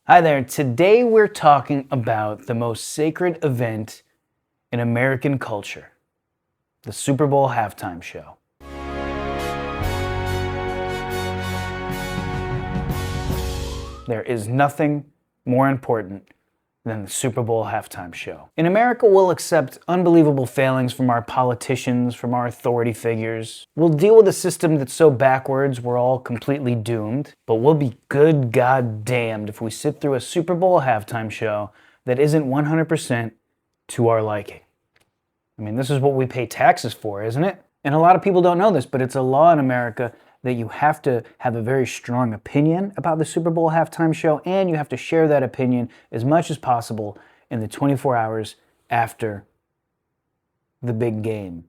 Hi there. Today we're talking about the most sacred event in American culture, the Super Bowl halftime show. There is nothing more important than the Super Bowl halftime show. In America, we'll accept unbelievable failings from our politicians, from our authority figures. We'll deal with a system that's so backwards we're all completely doomed, but we'll be good goddamned if we sit through a Super Bowl halftime show that isn't 100% to our liking. I mean, this is what we pay taxes for, isn't it? And a lot of people don't know this, but it's a law in America that you have to have a very strong opinion about the Super Bowl halftime show, and you have to share that opinion as much as possible in the 24 hours after the big game.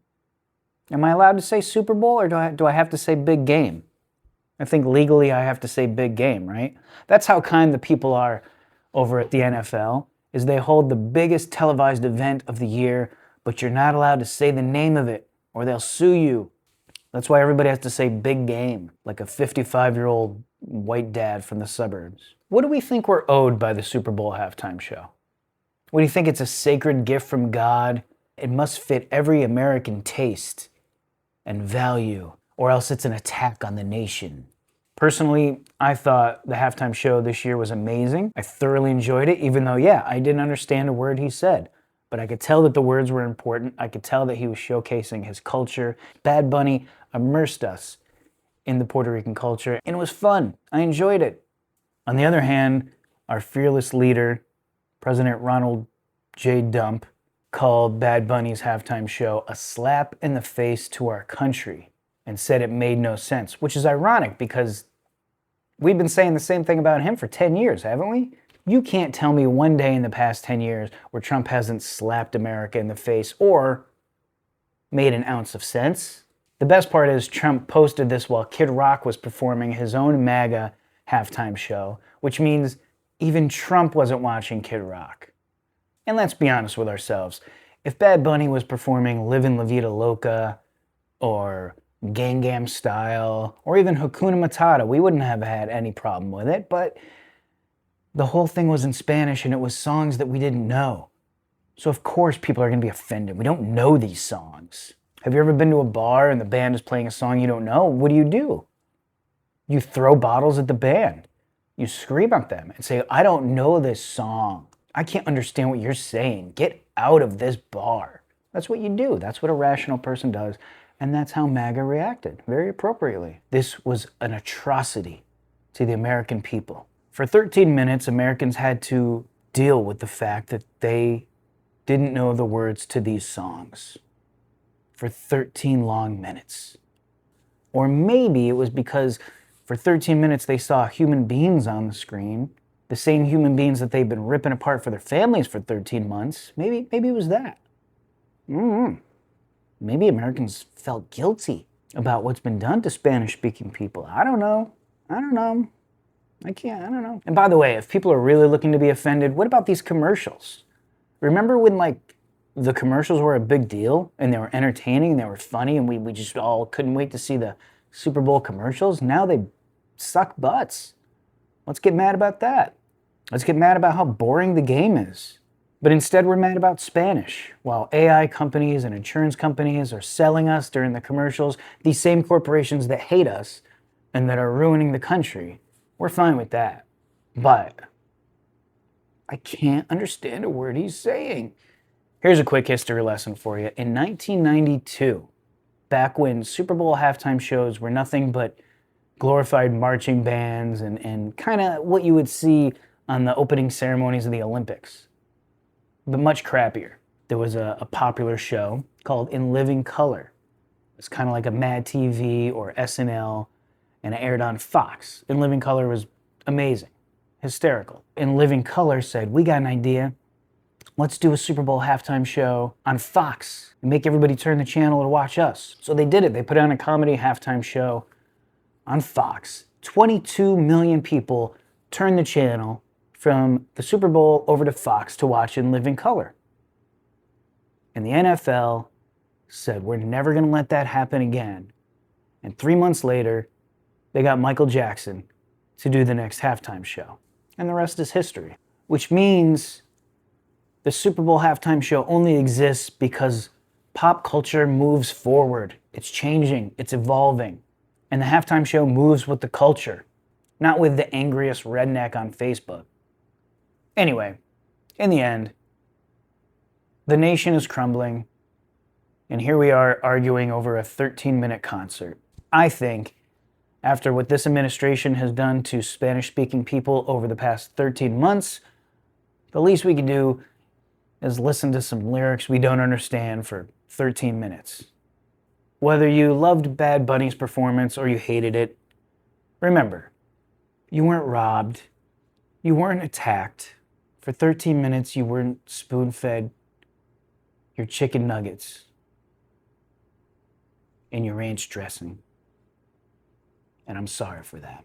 Am I allowed to say Super Bowl, or do I have to say big game? I think legally I have to say big game, right? That's how kind the people are over at the NFL, is they hold the biggest televised event of the year, but you're not allowed to say the name of it, or they'll sue you. That's why everybody has to say big game, like a 55-year-old white dad from the suburbs. What do we think we're owed by the Super Bowl halftime show? What do you think? It's a sacred gift from God? It must fit every American taste and value, or else it's an attack on the nation. Personally, I thought the halftime show this year was amazing. I thoroughly enjoyed it, even though, I didn't understand a word he said. But I could tell that the words were important. I could tell that he was showcasing his culture. Bad Bunny immersed us in the Puerto Rican culture, and it was fun. I enjoyed it. On the other hand, our fearless leader, President Ronald J. Dump, called Bad Bunny's halftime show a slap in the face to our country and said it made no sense, which is ironic because we've been saying the same thing about him for 10 years, haven't we? You can't tell me one day in the past 10 years where Trump hasn't slapped America in the face or made an ounce of sense. The best part is Trump posted this while Kid Rock was performing his own MAGA halftime show, which means even Trump wasn't watching Kid Rock. And let's be honest with ourselves. If Bad Bunny was performing Livin' La Vida Loca or Gangnam Style or even Hakuna Matata, we wouldn't have had any problem with it, but the whole thing was in Spanish and it was songs that we didn't know. So of course people are going to be offended. We don't know these songs. Have you ever been to a bar and the band is playing a song you don't know? What do? You throw bottles at the band. You scream at them and say, I don't know this song. I can't understand what you're saying. Get out of this bar. That's what you do. That's what a rational person does. And that's how MAGA reacted, very appropriately. This was an atrocity to the American people. For 13 minutes, Americans had to deal with the fact that they didn't know the words to these songs. For 13 long minutes. Or maybe it was because for 13 minutes they saw human beings on the screen, the same human beings that they've been ripping apart for their families for 13 months. Maybe it was that. Maybe Americans felt guilty about what's been done to Spanish-speaking people. I don't know. I don't know. And by the way, if people are really looking to be offended, what about these commercials? Remember when the commercials were a big deal and they were entertaining and they were funny and we just all couldn't wait to see the Super Bowl commercials? Now they suck butts. Let's get mad about that. Let's get mad about how boring the game is. But instead we're mad about Spanish. While AI companies and insurance companies are selling us during the commercials, these same corporations that hate us and that are ruining the country, we're fine with that. But I can't understand a word he's saying. Here's a quick history lesson for you. In 1992, back when Super Bowl halftime shows were nothing but glorified marching bands and kind of what you would see on the opening ceremonies of the Olympics, but much crappier. There was a popular show called In Living Color. It's kind of like a Mad TV or SNL, and it aired on Fox. In Living Color was amazing, hysterical. In Living Color said, we got an idea. Let's do a Super Bowl halftime show on Fox and make everybody turn the channel to watch us. So they did it. They put on a comedy halftime show on Fox. 22 million people turned the channel from the Super Bowl over to Fox to watch In Living Color. And the NFL said, we're never going to let that happen again. And 3 months later, they got Michael Jackson to do the next halftime show. And the rest is history. Which means the Super Bowl halftime show only exists because pop culture moves forward. It's changing, it's evolving. And the halftime show moves with the culture, not with the angriest redneck on Facebook. Anyway, in the end, the nation is crumbling, and here we are arguing over a 13-minute concert. I think, after what this administration has done to Spanish-speaking people over the past 13 months, the least we can do is listen to some lyrics we don't understand for 13 minutes. Whether you loved Bad Bunny's performance or you hated it, remember, you weren't robbed, you weren't attacked. For 13 minutes, you weren't spoon-fed your chicken nuggets and your ranch dressing. And I'm sorry for that.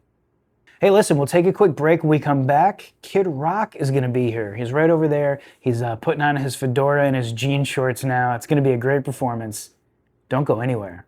Hey, listen, we'll take a quick break. When we come back, Kid Rock is going to be here. He's right over there. He's putting on his fedora and his jean shorts now. It's going to be a great performance. Don't go anywhere.